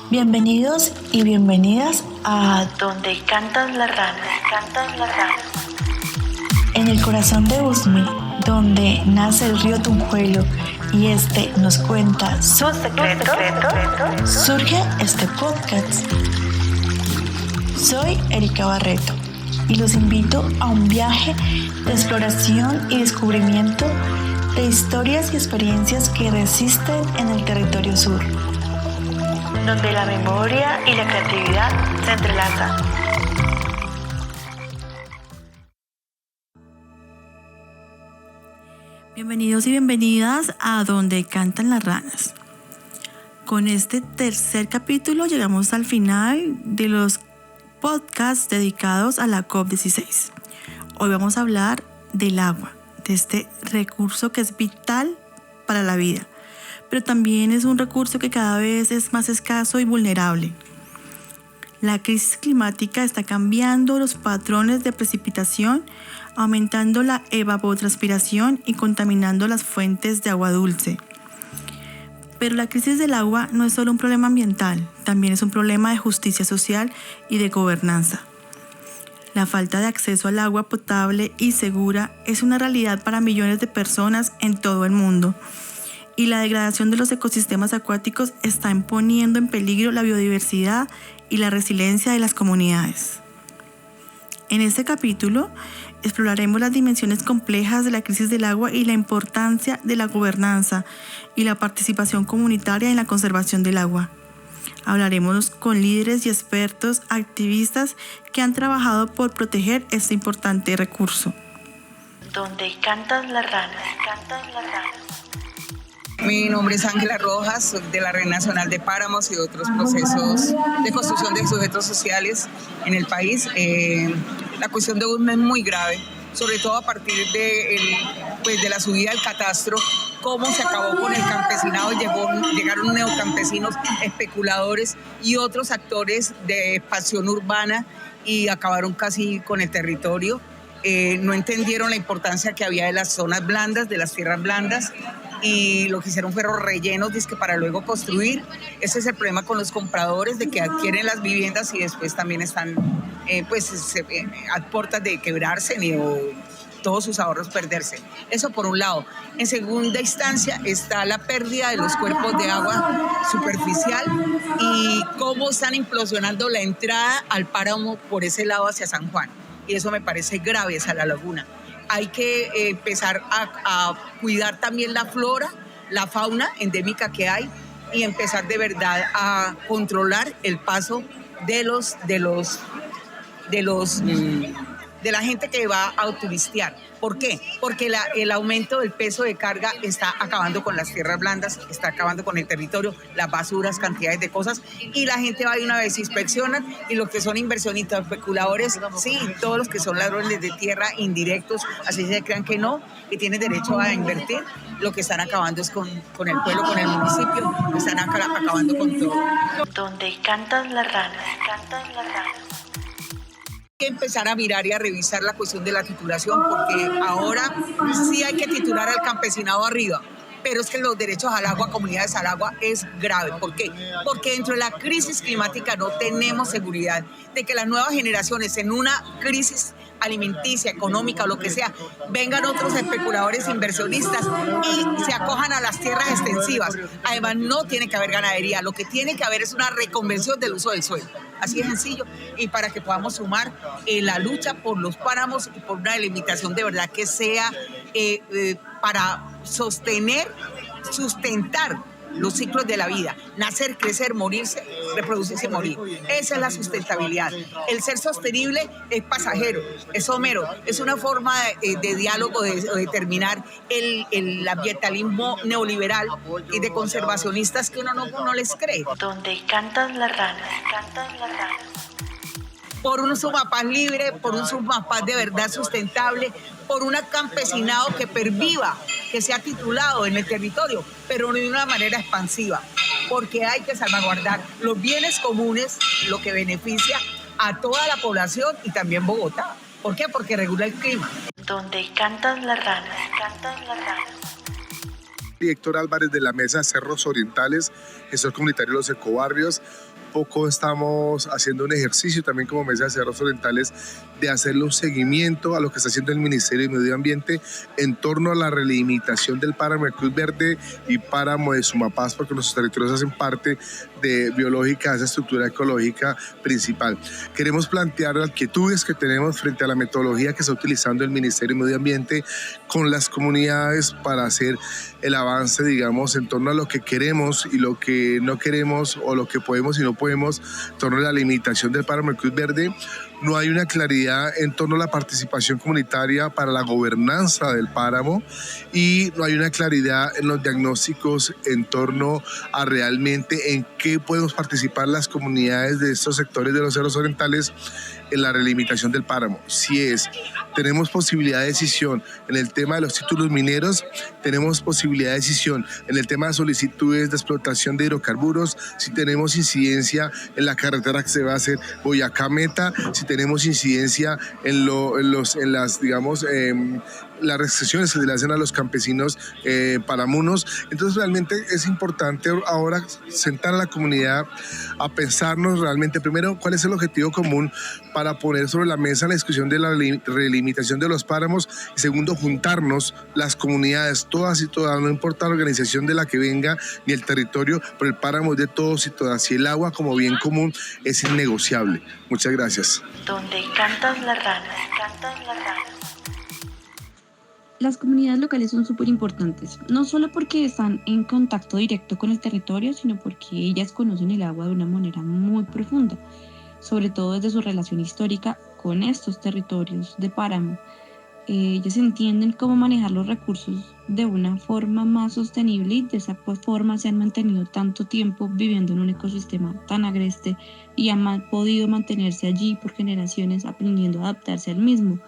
Bienvenidos y bienvenidas a Donde cantan las ranas. En el corazón de Usme, donde nace el río Tunjuelo y este nos cuenta sus secretos, surge este podcast. Soy Erika Barreto y los invito a un viaje de exploración y descubrimiento de historias y experiencias que resisten en el territorio sur, donde la memoria y la creatividad se entrelazan. Bienvenidos y bienvenidas a Donde cantan las ranas. Con este tercer capítulo llegamos al final de los podcasts dedicados a la COP16. Hoy vamos a hablar del agua, de este recurso que es vital para la vida, pero también es un recurso que cada vez es más escaso y vulnerable. La crisis climática está cambiando los patrones de precipitación, aumentando la evapotranspiración y contaminando las fuentes de agua dulce. Pero la crisis del agua no es solo un problema ambiental, también es un problema de justicia social y de gobernanza. La falta de acceso al agua potable y segura es una realidad para millones de personas en todo el mundo. Y la degradación de los ecosistemas acuáticos está poniendo en peligro la biodiversidad y la resiliencia de las comunidades. En este capítulo exploraremos las dimensiones complejas de la crisis del agua y la importancia de la gobernanza y la participación comunitaria en la conservación del agua. Hablaremos con líderes y expertos activistas que han trabajado por proteger este importante recurso. Donde cantan las ranas. Mi nombre es Ángela Rojas, soy de la Red Nacional de Páramos y otros procesos de construcción de sujetos sociales en el país. La cuestión de Usme es muy grave, sobre todo a partir de la subida del catastro, cómo se acabó con el campesinado, llegaron neocampesinos, especuladores y otros actores de expansión urbana y acabaron casi con el territorio. No entendieron la importancia que había de las zonas blandas, de las tierras blandas, y lo que hicieron fueron rellenos para luego construir. Ese es el problema con los compradores, de que adquieren las viviendas y después también están a puertas de quebrarse o todos sus ahorros perderse. Eso por un lado. En segunda instancia está la pérdida de los cuerpos de agua superficial y cómo están implosionando la entrada al páramo por ese lado hacia San Juan. Y eso me parece grave, hacia la laguna. Hay que empezar a cuidar también la flora, la fauna endémica que hay y empezar de verdad a controlar el paso de la gente que va a turistear. ¿Por qué? Porque el aumento del peso de carga está acabando con las tierras blandas, está acabando con el territorio, las basuras, cantidades de cosas, y la gente va de una vez, inspeccionan, y los que son inversionistas, especuladores, sí, todos los que son ladrones de tierra, indirectos, así se crean que no, que tienen derecho a invertir, lo que están acabando es con el pueblo, con el municipio, están acabando con todo. Donde cantan las ranas. Hay que empezar a mirar y a revisar la cuestión de la titulación, porque ahora sí hay que titular al campesinado arriba, pero es que los derechos al agua, comunidades al agua, es grave. ¿Por qué? Porque dentro de la crisis climática no tenemos seguridad de que las nuevas generaciones, en una crisis alimenticia, económica o lo que sea, vengan otros especuladores inversionistas y se acojan a las tierras extensivas. Además, no tiene que haber ganadería, lo que tiene que haber es una reconversión del uso del suelo. Así de sencillo, y para que podamos sumar la lucha por los páramos y por una delimitación de verdad que sea para sustentar los ciclos de la vida, nacer, crecer, morirse, reproducirse, morir. Esa es la sustentabilidad. El ser sostenible es pasajero, es somero, es una forma de diálogo, de determinar el ambientalismo neoliberal y de conservacionistas que uno no les cree. Donde cantan las ranas. Por un Sumapaz libre, por un Sumapaz de verdad sustentable, por un campesinado que perviva, que sea titulado en el territorio, pero no de una manera expansiva, porque hay que salvaguardar los bienes comunes, lo que beneficia a toda la población y también Bogotá. ¿Por qué? Porque regula el clima. Donde cantan las ranas. Héctor Álvarez de la Mesa Cerros Orientales, gestor comunitario de los ecobarrios. poco estamos haciendo un ejercicio también como Mesa de Cerros Orientales de hacerle un seguimiento a lo que está haciendo el Ministerio de Medio Ambiente en torno a la relimitación del páramo de Cruz Verde y páramo de Sumapaz, porque nuestros territorios hacen parte de biológica, esa estructura ecológica principal. Queremos plantear las inquietudes que tenemos frente a la metodología que está utilizando el Ministerio de Medio Ambiente con las comunidades para hacer el avance, digamos, en torno a lo que queremos y lo que no queremos, o lo que podemos y no podemos, en torno a la limitación del páramo de Cruz Verde. No hay una claridad en torno a la participación comunitaria para la gobernanza del páramo, y no hay una claridad en los diagnósticos en torno a realmente en qué podemos participar las comunidades de estos sectores de los cerros orientales en la relimitación del páramo. Tenemos posibilidad de decisión en el tema de los títulos mineros, tenemos posibilidad de decisión en el tema de solicitudes de explotación de hidrocarburos, si tenemos incidencia en la carretera que se va a hacer Boyacá-Meta, si tenemos incidencia en las, digamos, las restricciones que se le hacen a los campesinos paramunos. Entonces realmente es importante ahora sentar a la comunidad a pensarnos realmente, primero, cuál es el objetivo común para poner sobre la mesa la discusión de la relimitación de los páramos, y segundo, juntarnos las comunidades, todas y todas, no importa la organización de la que venga ni el territorio, pero el páramo es de todos y todas, y el agua como bien común es innegociable. Muchas gracias. Donde cantan las ranas, cantan las ranas. Las comunidades locales son súper importantes, no solo porque están en contacto directo con el territorio, sino porque ellas conocen el agua de una manera muy profunda, sobre todo desde su relación histórica con estos territorios de páramo. Ellas entienden cómo manejar los recursos de una forma más sostenible, y de esa forma se han mantenido tanto tiempo viviendo en un ecosistema tan agreste y han podido mantenerse allí por generaciones, aprendiendo a adaptarse al mismo.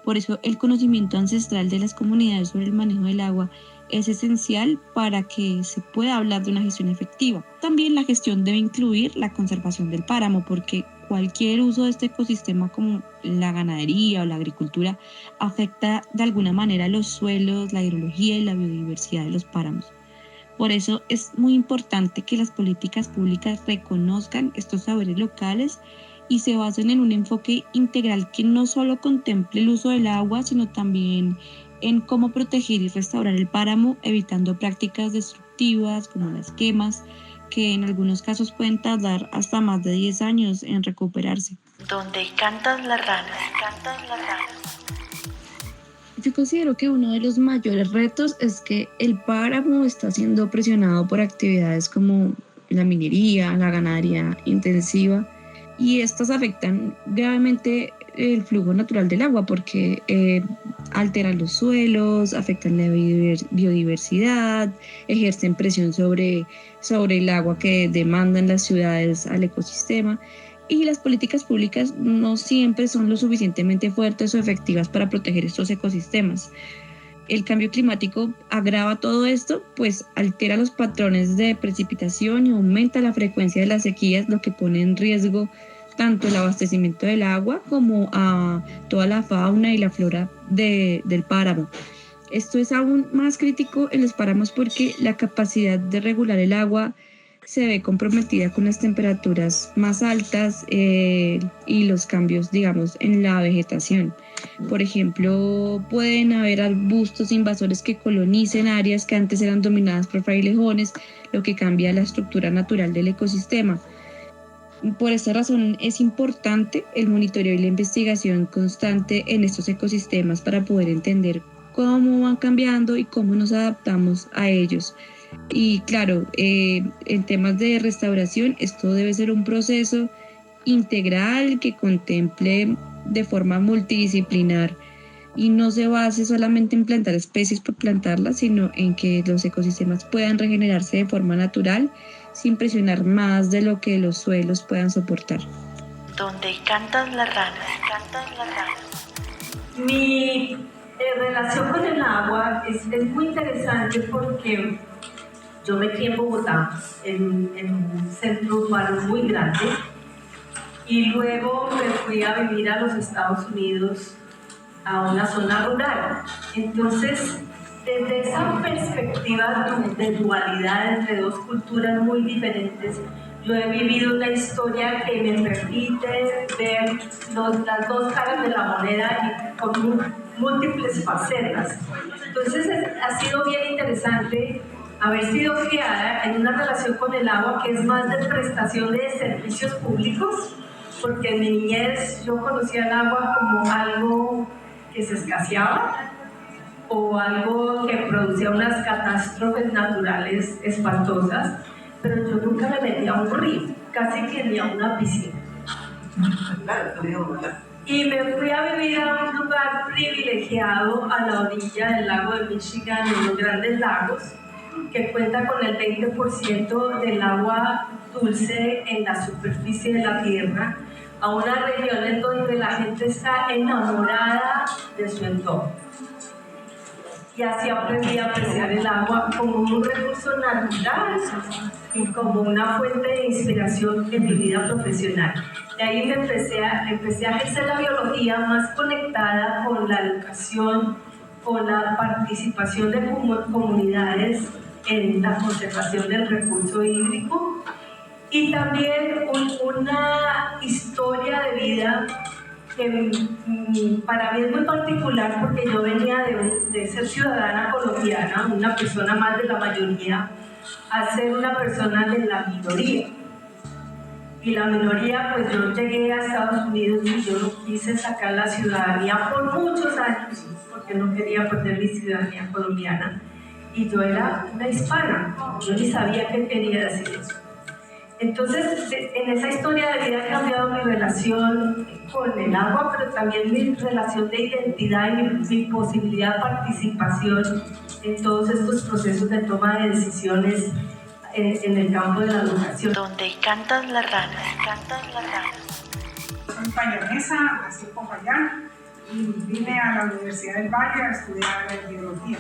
Por eso el conocimiento ancestral de las comunidades sobre el manejo del agua es esencial para que se pueda hablar de una gestión efectiva. También la gestión debe incluir la conservación del páramo, porque cualquier uso de este ecosistema, como la ganadería o la agricultura, afecta de alguna manera los suelos, la hidrología y la biodiversidad de los páramos. Por eso es muy importante que las políticas públicas reconozcan estos saberes locales y se basen en un enfoque integral que no solo contemple el uso del agua, sino también en cómo proteger y restaurar el páramo, evitando prácticas destructivas como las quemas, que en algunos casos pueden tardar hasta más de 10 años en recuperarse. Donde cantan las ranas, cantan las ranas. Yo considero que uno de los mayores retos es que el páramo está siendo presionado por actividades como la minería, la ganadería intensiva, y estas afectan gravemente el flujo natural del agua, porque alteran los suelos, afectan la biodiversidad, ejercen presión sobre el agua que demandan las ciudades al ecosistema, y las políticas públicas no siempre son lo suficientemente fuertes o efectivas para proteger estos ecosistemas. El cambio climático agrava todo esto, pues altera los patrones de precipitación y aumenta la frecuencia de las sequías, lo que pone en riesgo tanto el abastecimiento del agua como a toda la fauna y la flora del páramo. Esto es aún más crítico en los páramos porque la capacidad de regular el agua se ve comprometida con las temperaturas más altas y los cambios, digamos, en la vegetación. Por ejemplo, pueden haber arbustos invasores que colonicen áreas que antes eran dominadas por frailejones, lo que cambia la estructura natural del ecosistema. Por esta razón es importante el monitoreo y la investigación constante en estos ecosistemas para poder entender cómo van cambiando y cómo nos adaptamos a ellos. Y claro, en temas de restauración, esto debe ser un proceso integral que contemple de forma multidisciplinar y no se base solamente en plantar especies por plantarlas, sino en que los ecosistemas puedan regenerarse de forma natural sin presionar más de lo que los suelos puedan soportar. Donde cantan las ranas, cantan las ranas. Mi relación con el agua es muy interesante porque yo me crié en Bogotá, en un centro urbano muy grande, y luego me fui a vivir a los Estados Unidos, a una zona rural. Entonces, desde esa perspectiva de dualidad entre dos culturas muy diferentes, Yo he vivido una historia que me permite ver las dos caras de la moneda y con múltiples facetas. Entonces ha sido bien interesante haber sido criada en una relación con el agua que es más de prestación de servicios públicos, porque en mi niñez yo conocía el agua como algo que se escaseaba o algo que producía unas catástrofes naturales espantosas, pero yo nunca me metí a un río, casi que ni a una piscina. Y me fui a vivir a un lugar privilegiado a la orilla del lago de Michigan, en los Grandes Lagos, que cuenta con el 20% del agua dulce en la superficie de la tierra, a una región en donde la gente está enamorada de su entorno. Y así aprendí a apreciar el agua como un recurso natural y como una fuente de inspiración en mi vida profesional. De ahí empecé a ejercer la biología más conectada con la educación, con la participación de comunidades en la conservación del recurso hídrico y también una historia de vida que para mí es muy particular porque yo venía de ser ciudadana colombiana, una persona más de la mayoría, a ser una persona de la minoría. Y la minoría, pues yo llegué a Estados Unidos y yo quise sacar la ciudadanía por muchos años, porque no quería perder mi ciudadanía colombiana. Y yo era una hispana, yo ni sabía qué quería decir eso. Entonces, en esa historia de vida ha cambiado mi relación con el agua, pero también mi relación de identidad y mi posibilidad de participación en todos estos procesos de toma de decisiones en el campo de la educación. Donde cantan las ranas, cantan las ranas. Soy payonesa, nací en Popayán y vine a la Universidad del Valle a estudiar biología.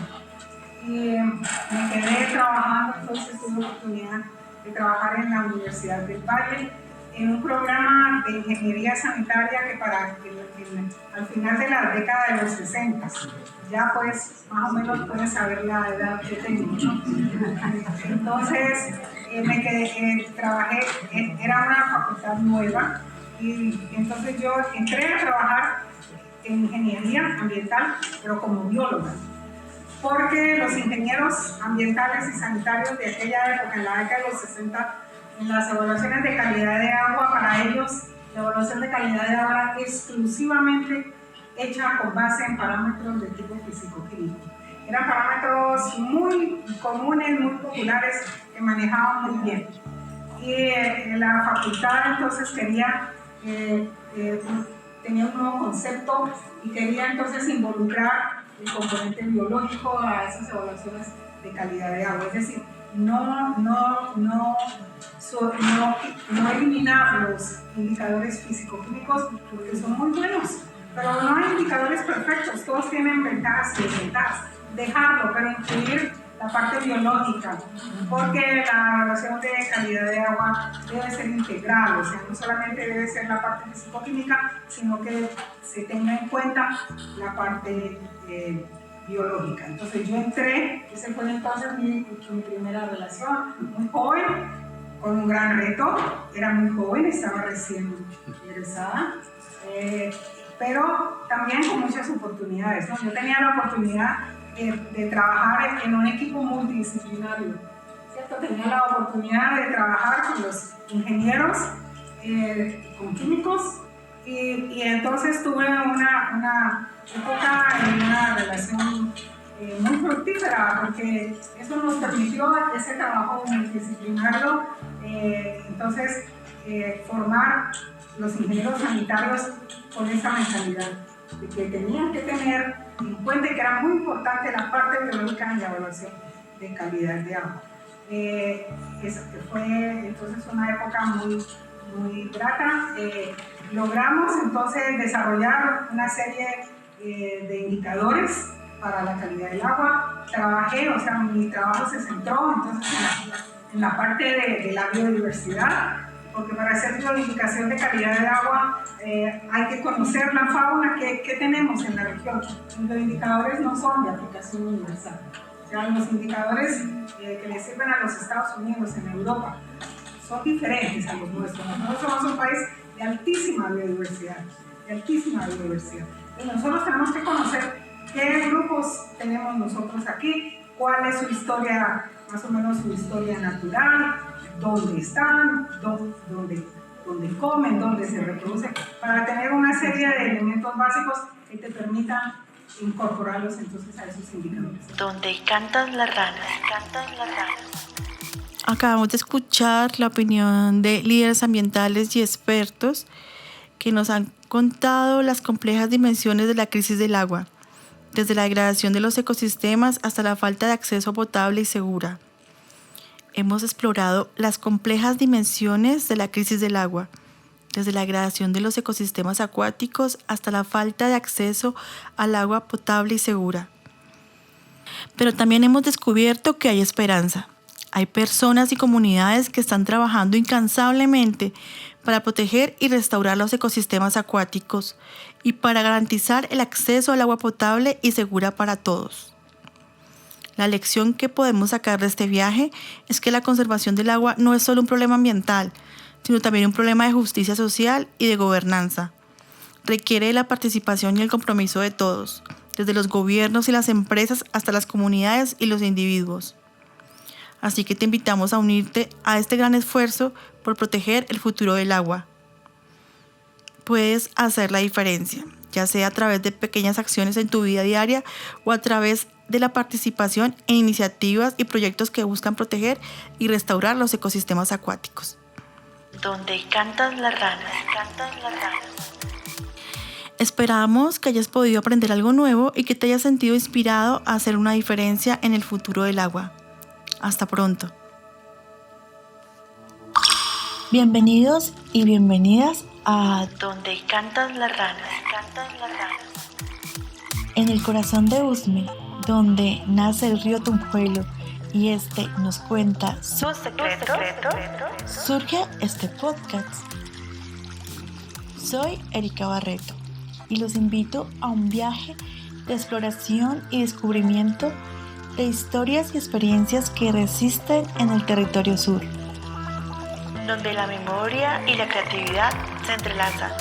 Y me quedé trabajando, entonces tuve la oportunidad de trabajar en la Universidad del Valle en un programa de ingeniería sanitaria que al final de la década de los 60, ya pues más o menos pueden saber la edad que tengo, ¿no? Entonces trabajé, era una facultad nueva y entonces yo entré a trabajar en ingeniería ambiental, pero como bióloga, porque los ingenieros ambientales y sanitarios de aquella época, en la década de los 60, en las evaluaciones de calidad de agua, para ellos la evaluación de calidad de agua era exclusivamente hecha con base en parámetros de tipo físico-químico. Eran parámetros muy comunes, muy populares, que manejaban muy bien. Y la facultad entonces tenía un nuevo concepto y quería entonces involucrar el componente biológico a esas evaluaciones de calidad de agua. Es decir, no eliminar los indicadores físico-químicos porque son muy buenos, pero no hay indicadores perfectos, todos tienen ventajas y desventajas. Dejarlo, pero incluir la parte biológica, porque la evaluación de calidad de agua debe ser integral, o sea, no solamente debe ser la parte físico-química, sino que se tenga en cuenta la parte biológica. Entonces yo entré, ese fue entonces mi primera relación, muy joven, con un gran reto, era muy joven, estaba recién egresada, pero también con muchas oportunidades, ¿no? Yo tenía la oportunidad de trabajar en un equipo multidisciplinario, ¿cierto? Tenía la oportunidad de trabajar con los ingenieros, con químicos, y entonces tuve una época en una relación muy fructífera, porque eso nos permitió ese trabajo multidisciplinario, entonces formar los ingenieros sanitarios con esa mentalidad de que tenían que tener en cuenta que era muy importante la parte biológica en la evaluación de calidad de agua. Fue entonces una época muy grata. Logramos entonces desarrollar una serie de indicadores para la calidad del agua. Trabajé, o sea, mi trabajo se centró entonces en la parte de la biodiversidad, porque para hacer biodificación de calidad de agua hay que conocer la fauna que tenemos en la región. Los indicadores no son de aplicación universal. O sea, los indicadores que le sirven a los Estados Unidos, en Europa, son diferentes a los nuestros. Nosotros somos un país de altísima biodiversidad, Entonces nosotros tenemos que conocer qué grupos tenemos nosotros aquí, cuál es su historia, más o menos su historia natural, dónde están, dónde comen, dónde se reproducen, para tener una serie de elementos básicos que te permitan incorporarlos entonces a esos indicadores. Donde cantan las ranas. Acabamos de escuchar la opinión de líderes ambientales y expertos que nos han contado las complejas dimensiones de la crisis del agua, desde la degradación de los ecosistemas hasta la falta de acceso potable y segura. Hemos explorado las complejas dimensiones de la crisis del agua, desde la degradación de los ecosistemas acuáticos hasta la falta de acceso al agua potable y segura. Pero también hemos descubierto que hay esperanza. Hay personas y comunidades que están trabajando incansablemente para proteger y restaurar los ecosistemas acuáticos y para garantizar el acceso al agua potable y segura para todos. La lección que podemos sacar de este viaje es que la conservación del agua no es solo un problema ambiental, sino también un problema de justicia social y de gobernanza. Requiere de la participación y el compromiso de todos, desde los gobiernos y las empresas hasta las comunidades y los individuos. Así que te invitamos a unirte a este gran esfuerzo por proteger el futuro del agua. Puedes hacer la diferencia, ya sea a través de pequeñas acciones en tu vida diaria o a través de la participación en iniciativas y proyectos que buscan proteger y restaurar los ecosistemas acuáticos. Donde cantan las ranas. Esperamos que hayas podido aprender algo nuevo y que te hayas sentido inspirado a hacer una diferencia en el futuro del agua. Hasta pronto. Bienvenidos y bienvenidas a Donde cantan las ranas. En el corazón de Usme, donde nace el río Tumjuelo y este nos cuenta sus secretos, surge este podcast. Soy Erika Barreto y los invito a un viaje de exploración y descubrimiento de historias y experiencias que resisten en el territorio sur, donde la memoria y la creatividad se entrelazan.